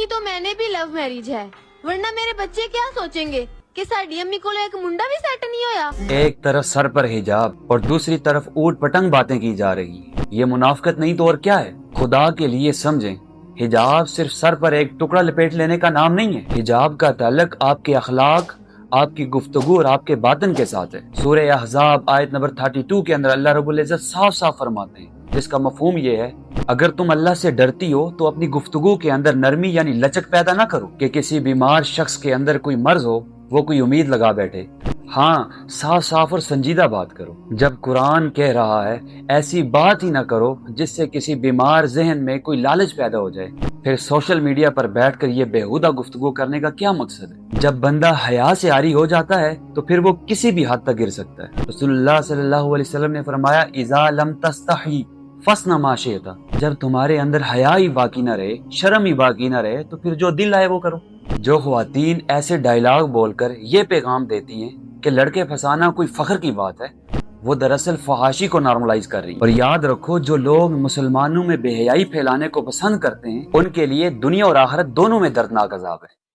کی تو میں نے بھی لو میرج ہے، ورنہ میرے بچے کیا سوچیں گے کہ ساڈی امی کو ایک منڈا بھی سیٹ نہیں ہویا۔ ایک طرف سر پر حجاب اور دوسری طرف اوٹ پٹنگ باتیں کی جا رہی ہیں، یہ منافقت نہیں تو اور کیا ہے؟ خدا کے لیے سمجھیں، حجاب صرف سر پر ایک ٹکڑا لپیٹ لینے کا نام نہیں ہے۔ حجاب کا تعلق آپ کے اخلاق، آپ کی گفتگو اور آپ کے باطن کے ساتھ ہے۔ سورہ احزاب آیت نمبر 32 کے اندر اللہ رب العزت صاف صاف فرماتے ہیں، جس کا مفہوم یہ ہے، اگر تم اللہ سے ڈرتی ہو تو اپنی گفتگو کے اندر نرمی یعنی لچک پیدا نہ کرو کہ کسی بیمار شخص کے اندر کوئی مرض ہو، وہ کوئی امید لگا بیٹھے۔ ہاں، صاف صاف اور سنجیدہ بات کرو۔ جب قرآن کہہ رہا ہے ایسی بات ہی نہ کرو جس سے کسی بیمار ذہن میں کوئی لالچ پیدا ہو جائے، پھر سوشل میڈیا پر بیٹھ کر یہ بےہودہ گفتگو کرنے کا کیا مقصد ہے؟ جب بندہ حیا سے عاری ہو جاتا ہے تو پھر وہ کسی بھی حد تک گر سکتا ہے۔ رسول اللہ صلی اللہ علیہ وسلم نے فرمایا، اذا لم تستحی فاصنع ما شئت، جب تمہارے اندر حیا ہی باقی نہ رہے، شرم ہی باقی نہ رہے، تو پھر جو دل آئے وہ کرو۔ جو خواتین ایسے ڈائلاگ بول کر یہ پیغام دیتی ہیں کہ لڑکے پھنسانا کوئی فخر کی بات ہے، وہ دراصل فحاشی کو نارملائز کر رہی ہیں۔ اور یاد رکھو، جو لوگ مسلمانوں میں بے حیائی پھیلانے کو پسند کرتے ہیں، ان کے لیے دنیا اور آخرت دونوں میں دردناک عذاب ہے۔